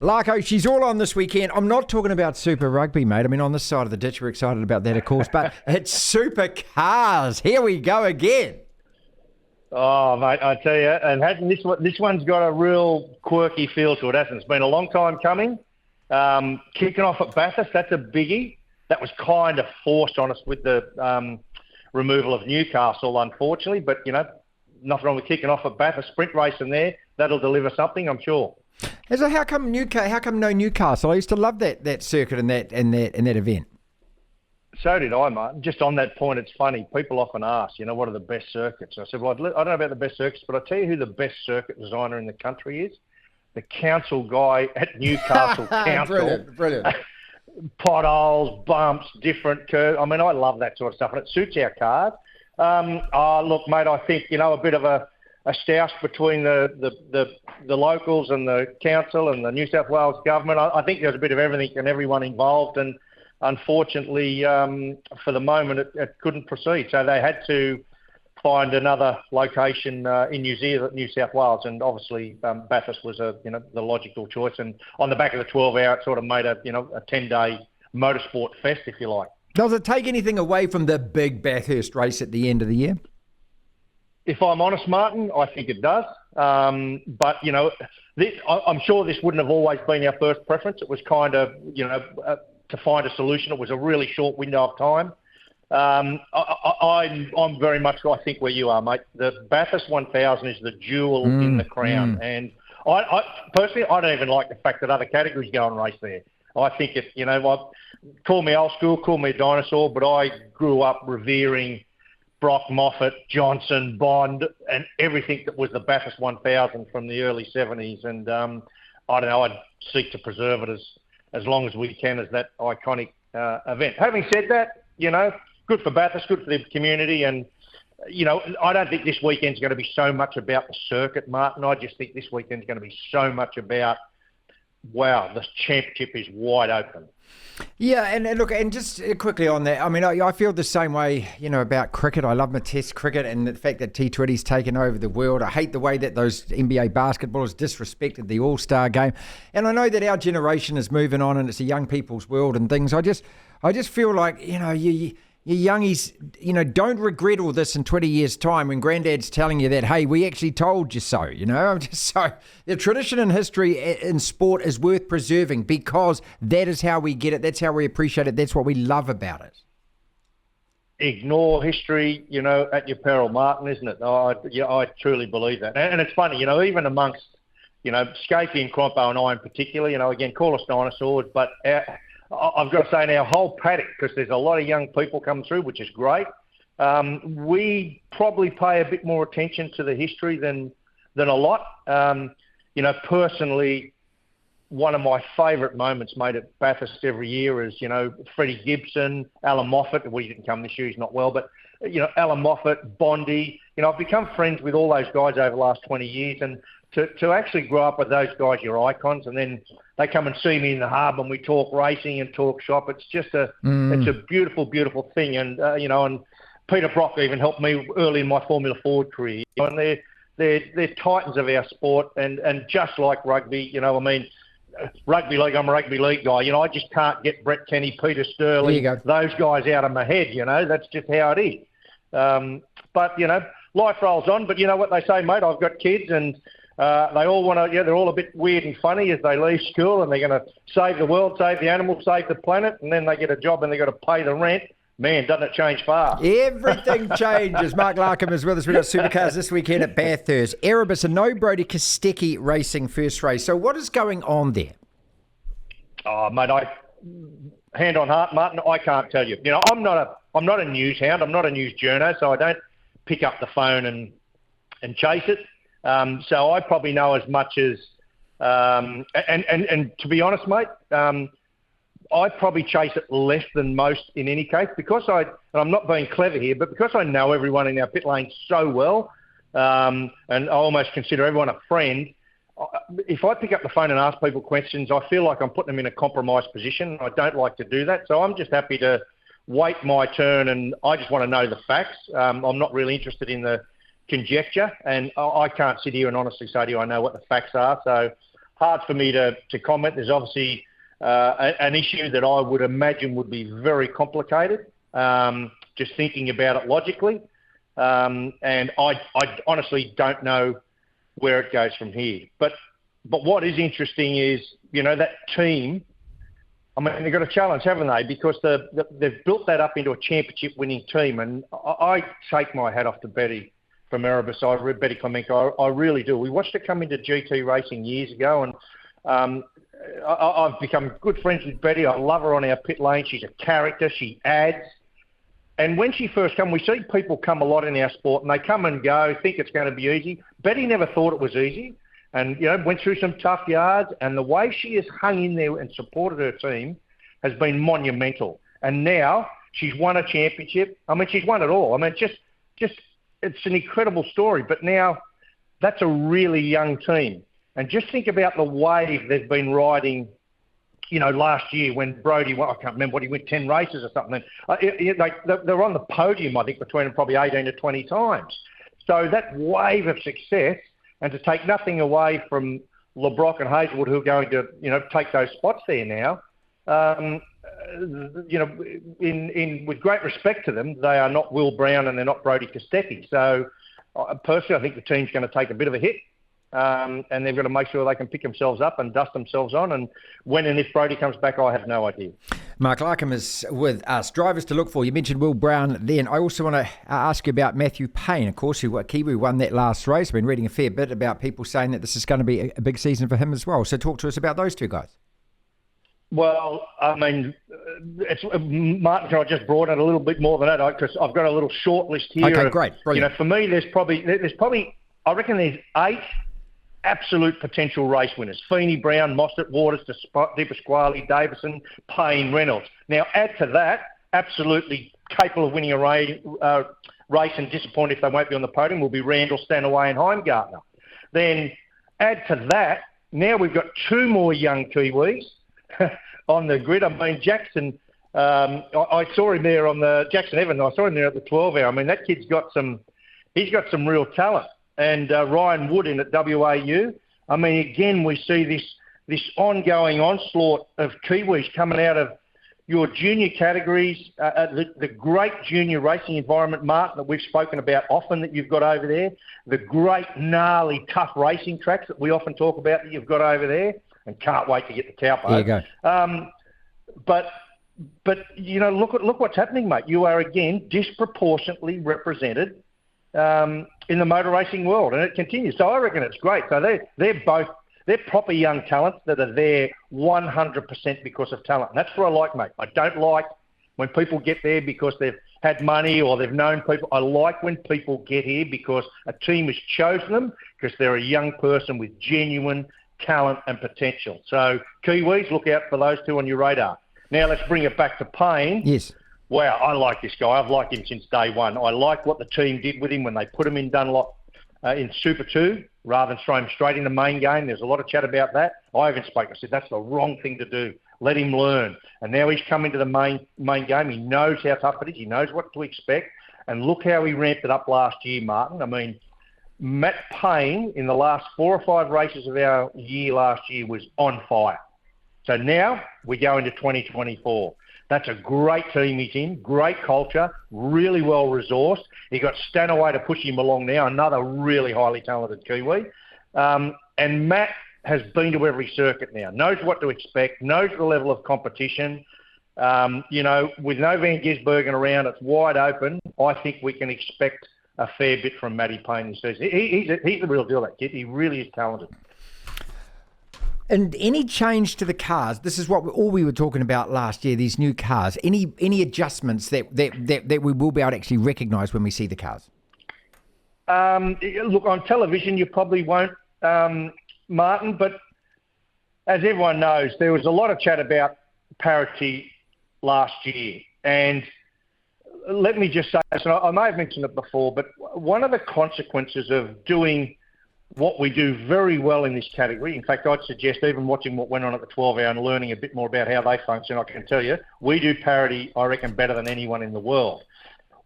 Larko, she's all on this weekend. I'm not talking about Super Rugby, mate. I mean, on this side of the ditch, we're excited about that, of course, but it's Supercars. Here we go again. Oh, mate, I tell you, and hasn't this one's got a real quirky feel to it, hasn't it? It's been a long time coming. Kicking off at Bathurst, that's a biggie. That was kind of forced on us with the removal of Newcastle, unfortunately, but, you know, nothing wrong with kicking off at Bathurst. Sprint racing there, that'll deliver something, I'm sure. So how come no Newcastle? I used to love that circuit and that event. So did I, Martin. Just on that point, it's funny. People often ask, you know, what are the best circuits? I said, well, I don't know about the best circuits, but I'll tell you who the best circuit designer in the country is. The council guy at Newcastle Council. Brilliant. Potholes, bumps, different curves. I mean, I love that sort of stuff, and it suits our cars. Look, mate, I think, you know, a bit of a stoush between the locals and the council and the New South Wales government. I think there's a bit of everything and everyone involved, and unfortunately, for the moment, it couldn't proceed. So they had to find another location in New South Wales, and obviously Bathurst was the logical choice. And on the back of the 12-hour, it sort of made a 10-day motorsport fest, if you like. Does it take anything away from the big Bathurst race at the end of the year? If I'm honest, Martin, I think it does. But, you know, I'm sure this wouldn't have always been our first preference. It was kind of, to find a solution. It was a really short window of time. I'm very much, I think, where you are, mate. The Bathurst 1000 is the jewel in the crown. And I personally, I don't even like the fact that other categories go and race there. I think it's, call me old school, call me a dinosaur, but I grew up revering Brock, Moffat, Johnson, Bond, and everything that was the Bathurst 1000 from the early 70s. And I don't know, I'd seek to preserve it as long as we can as that iconic event. Having said that, good for Bathurst, good for the community. And, I don't think this weekend's going to be so much about the circuit, Martin. I just think this weekend's going to be so much about, wow, the championship is wide open. Yeah, and look, and just quickly on that, I mean, I feel the same way, about cricket. I love my Test cricket and the fact that T20's taken over the world. I hate the way that those NBA basketballers disrespected the All-Star game. And I know that our generation is moving on and it's a young people's world and things. I just feel like, you youngies, don't regret all this in 20 years' time when Granddad's telling you that, hey, we actually told you so, I'm just so... The tradition and history in sport is worth preserving because that is how we get it. That's how we appreciate it. That's what we love about it. Ignore history, at your peril, Martin, isn't it? I truly believe that. And it's funny, even amongst, Scapey and Crompo and I in particular, again, call us dinosaurs, but... I've got to say, in our whole paddock, because there's a lot of young people coming through, which is great, we probably pay a bit more attention to the history than a lot. Personally, one of my favourite moments, mate, at Bathurst every year is, Freddie Gibson, Alan Moffat. Well, he didn't come this year, he's not well, but, Alan Moffat, Brodie. I've become friends with all those guys over the last 20 years, and to actually grow up with those guys, your icons, and then they come and see me in the hub and we talk racing and talk shop. It's just it's a beautiful, beautiful thing. And, and Peter Brock even helped me early in my Formula Ford career. And they're titans of our sport. And just like rugby, rugby league, I'm a rugby league guy. I just can't get Brett Kenny, Peter Sterling, those guys out of my head, That's just how it is. But, life rolls on. But you know what they say, mate? I've got kids and... they all want to, they're all a bit weird and funny as they leave school and they're going to save the world, save the animals, save the planet, and then they get a job and they've got to pay the rent. Man, doesn't it change fast? Everything changes. Mark Larkham is with us. We've got Supercars this weekend at Bathurst. Erebus, a no Brodie Kostecki racing first race. So what is going on there? Oh, mate, hand on heart, Martin, I can't tell you. I'm not a news hound. I'm not a news journo, so I don't pick up the phone and chase it. So I probably know as much as, and to be honest, mate, I probably chase it less than most in any case because and I'm not being clever here, but because I know everyone in our pit lane so well, and I almost consider everyone a friend, if I pick up the phone and ask people questions, I feel like I'm putting them in a compromised position. I don't like to do that. So I'm just happy to wait my turn and I just want to know the facts. I'm not really interested in the conjecture, and I can't sit here and honestly say to you I know what the facts are. So hard for me to comment. There's obviously an issue that I would imagine would be very complicated, just thinking about it logically. And I honestly don't know where it goes from here. But what is interesting is, that team, I mean, they've got a challenge, haven't they? Because they've built that up into a championship-winning team. And I take my hat off to Betty from Erebus. Betty Clemenco. I really do. We watched her come into GT racing years ago, and I've become good friends with Betty. I love her on our pit lane. She's a character. She adds. And when she first came, we see people come a lot in our sport, and they come and go, think it's going to be easy. Betty never thought it was easy, and went through some tough yards. And the way she has hung in there and supported her team has been monumental. And now she's won a championship. I mean, she's won it all. I mean, just it's an incredible story. But now that's a really young team. And just think about the wave they've been riding. Last year when Brodie won, I can't remember what he went, 10 races or something. They're on the podium, I think, between them probably 18 to 20 times. So that wave of success, and to take nothing away from LeBrock and Hazelwood, who are going to, take those spots there now, with great respect to them, they are not Will Brown and they're not Brodie Kostecki. So personally, I think the team's going to take a bit of a hit. And they've got to make sure they can pick themselves up and dust themselves on. And when and if Brodie comes back, I have no idea. Mark Larkham is with us. Drivers to look for. You mentioned Will Brown then. I also want to ask you about Matthew Payne, of course, who Kiwi won that last race. I've been reading a fair bit about people saying that this is going to be a big season for him as well. So talk to us about those two guys. Well, I mean, Martin, I just brought it a little bit more than that because I've got a little short list here. Okay, great. Brilliant. For me, there's probably, I reckon there's 8 absolute potential race winners: Feeney, Brown, Mossett, Waters, Di Pasquale, Davison, Payne, Reynolds. Now, add to that, absolutely capable of winning a race and disappointed if they won't be on the podium will be Randall, Stanaway and Heimgartner. Then add to that, now we've got 2 more young Kiwis on the grid. I mean, Jackson, I saw him there on the Jackson Evans. I saw him there at the 12 hour. I mean, that kid's got some real talent. And Ryan Wood in at WAU. I mean, again, we see this ongoing onslaught of Kiwis coming out of your junior categories, the great junior racing environment, Martin, that we've spoken about often that you've got over there, the great, gnarly, tough racing tracks that we often talk about that you've got over there, and can't wait to get the Taupo. There you go. But look what's happening, mate. You are, again, disproportionately represented in the motor racing world, and it continues. So I reckon it's great. So they're proper young talents that are there 100% because of talent. And that's what I like, mate. I don't like when people get there because they've had money or they've known people. I like when people get here because a team has chosen them because they're a young person with genuine talent and potential. So Kiwis, look out for those 2 on your radar. Now let's bring it back to Payne. Yes. Wow, I like this guy. I've liked him since day one. I like what the team did with him when they put him in Dunlop in Super 2 rather than throw him straight in the main game. There's a lot of chat about that. I even spoke. I said, that's the wrong thing to do. Let him learn. And now he's come into the main game. He knows how tough it is. He knows what to expect. And look how he ramped it up last year, Martin. I mean, Matt Payne in the last 4 or 5 races of our year last year was on fire. So now we go into 2024. That's a great team he's in, great culture, really well resourced. He got Stanaway to push him along now, another really highly talented Kiwi. And Matt has been to every circuit now, knows what to expect, knows the level of competition. With no Van Gisbergen around, it's wide open. I think we can expect a fair bit from Matty Payne this season. He's the real deal, that kid. He really is talented. And any change to the cars? This is what all we were talking about last year, these new cars. Any adjustments that we will be able to actually recognise when we see the cars? Look, on television you probably won't, Martin, but as everyone knows, there was a lot of chat about parity last year. And let me just say this, and I may have mentioned it before, but one of the consequences of doing what we do very well in this category, in fact, I'd suggest even watching what went on at the 12 hour and learning a bit more about how they function, I can tell you, we do parity, I reckon, better than anyone in the world.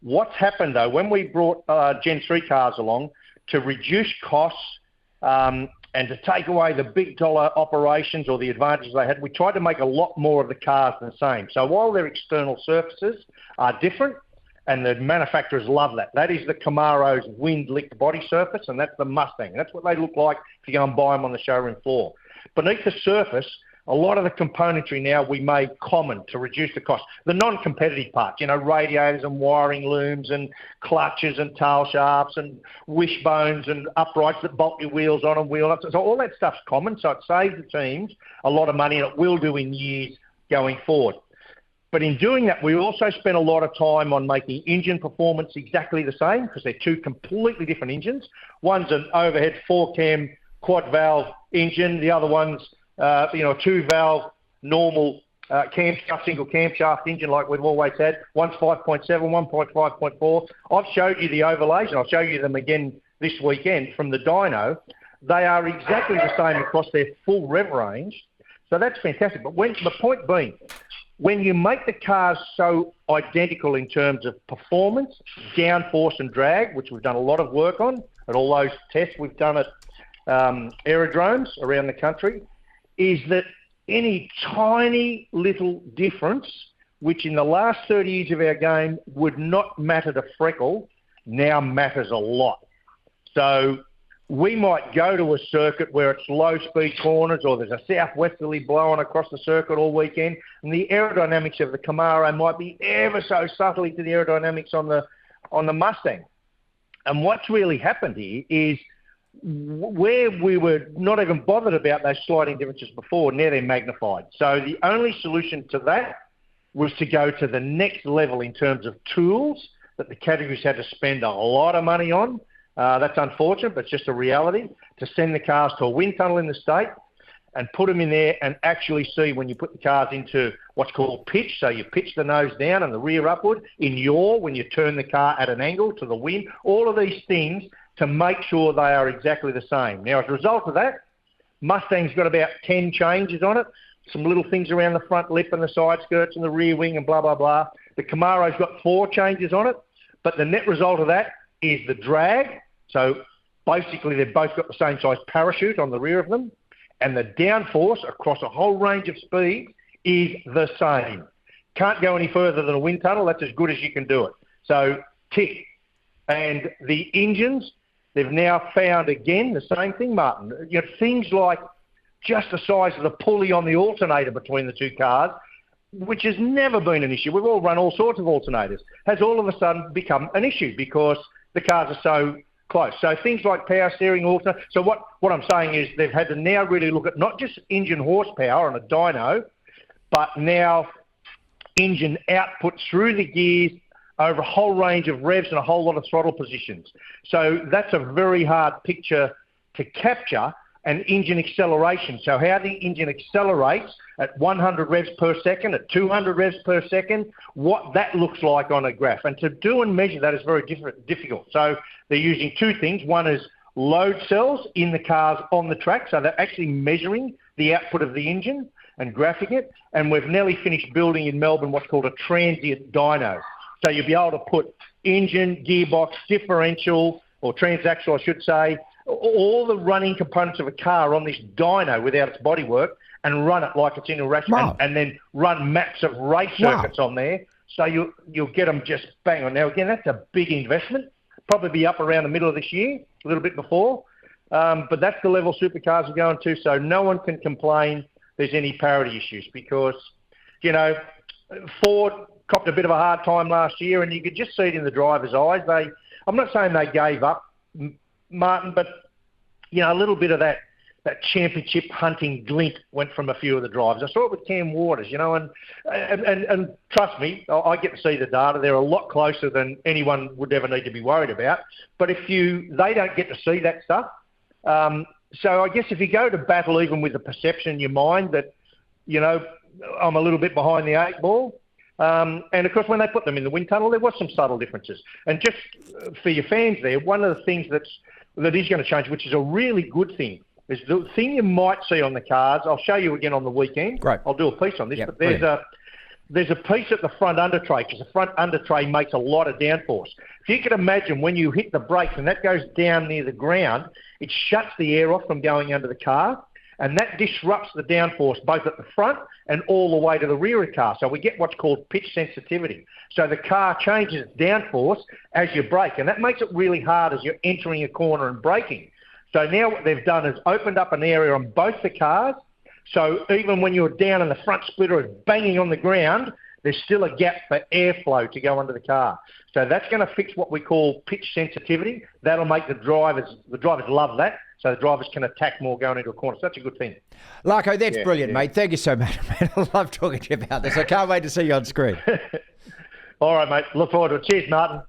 What's happened, though, when we brought Gen 3 cars along to reduce costs and to take away the big dollar operations or the advantages they had, we tried to make a lot more of the cars the same. So while their external surfaces are different, and the manufacturers love that. That is the Camaro's wind-licked body surface, and that's the Mustang. That's what they look like if you go and buy them on the showroom floor. Beneath the surface, a lot of the componentry now we made common to reduce the cost. The non-competitive parts, radiators and wiring looms and clutches and tail shafts and wishbones and uprights that bolt your wheels on and wheel ups. So all that stuff's common, so it saves the teams a lot of money, and it will do in years going forward. But in doing that, we also spent a lot of time on making engine performance exactly the same, because they're two completely different engines. One's an overhead 4-cam quad-valve engine. The other one's a 2-valve normal single camshaft engine like we've always had. One's 5.7, one 5.4. I've showed you the overlays, and I'll show you them again this weekend from the dyno. They are exactly the same across their full rev range. So that's fantastic. But the point being, when you make the cars so identical in terms of performance, downforce and drag, which we've done a lot of work on at all those tests we've done at aerodromes around the country, is that any tiny little difference, which in the last 30 years of our game would not matter to Freckle, now matters a lot. So we might go to a circuit where it's low-speed corners, or there's a southwesterly blowing across the circuit all weekend, and the aerodynamics of the Camaro might be ever so subtly to the aerodynamics on the Mustang. And what's really happened here is where we were not even bothered about those sliding differences before, now they're magnified. So the only solution to that was to go to the next level in terms of tools that the categories had to spend a lot of money on. That's unfortunate, but it's just a reality, to send the cars to a wind tunnel in the state and put them in there and actually see when you put the cars into what's called pitch. So you pitch the nose down and the rear upward, in yaw when you turn the car at an angle to the wind, all of these things to make sure they are exactly the same. Now, as a result of that, Mustang's got about 10 changes on it, some little things around the front lip and the side skirts and the rear wing and blah, blah, blah. The Camaro's got 4 changes on it, but the net result of that is the drag. So basically they've both got the same size parachute on the rear of them, and the downforce across a whole range of speeds is the same. Can't go any further than a wind tunnel. That's as good as you can do it. So tick. And the engines, they've now found again the same thing, Martin. Things like just the size of the pulley on the alternator between the two cars, which has never been an issue. We've all run all sorts of alternators, has all of a sudden become an issue because the cars are so close. So things like power steering, alternator. So what I'm saying is they've had to now really look at not just engine horsepower on a dyno, but now engine output through the gears over a whole range of revs and a whole lot of throttle positions. So that's a very hard picture to capture. And engine acceleration. So how the engine accelerates at 100 revs per second, at 200 revs per second, what that looks like on a graph. And to do and measure that is very difficult. So they're using 2 things. One is load cells in the cars on the track. So they're actually measuring the output of the engine and graphing it. And we've nearly finished building in Melbourne what's called a transient dyno. So you'll be able to put engine, gearbox, differential, or transaxle, I should say, all the running components of a car on this dyno without its bodywork and run it like it's in a race, and then run maps of race circuits on there. So you'll get them just bang on. Now, again, that's a big investment. Probably be up around the middle of this year, a little bit before. But that's the level supercars are going to. So no one can complain there's any parity issues because, Ford copped a bit of a hard time last year, and you could just see it in the drivers' eyes. I'm not saying they gave up, Martin, but a little bit of that championship hunting glint went from a few of the drivers. I saw it with Cam Waters, and trust me, I get to see the data. They're a lot closer than anyone would ever need to be worried about. But they don't get to see that stuff. So I guess if you go to battle even with the perception in your mind that, I'm a little bit behind the 8 ball. And of course, when they put them in the wind tunnel, there was some subtle differences. And just for your fans there, one of the things that is going to change, which is a really good thing, is the thing you might see on the cars. I'll show you again on the weekend. Great. I'll do a piece on this, but brilliant. there's a piece at the front under tray, because the front under tray makes a lot of downforce. If you can imagine when you hit the brakes and that goes down near the ground, it shuts the air off from going under the car, and that disrupts the downforce both at the front and all the way to the rear of the car. So we get what's called pitch sensitivity. So the car changes its downforce as you brake, and that makes it really hard as you're entering a corner and braking. So now what they've done is opened up an area on both the cars, so even when you're down and the front splitter is banging on the ground, there's still a gap for airflow to go under the car. So that's going to fix what we call pitch sensitivity. That'll make the drivers love that, so the drivers can attack more going into a corner. So that's a good thing. Larko, that's brilliant, mate. Thank you so much, mate. I love talking to you about this. I can't wait to see you on screen. All right, mate. Look forward to it. Cheers, Martin.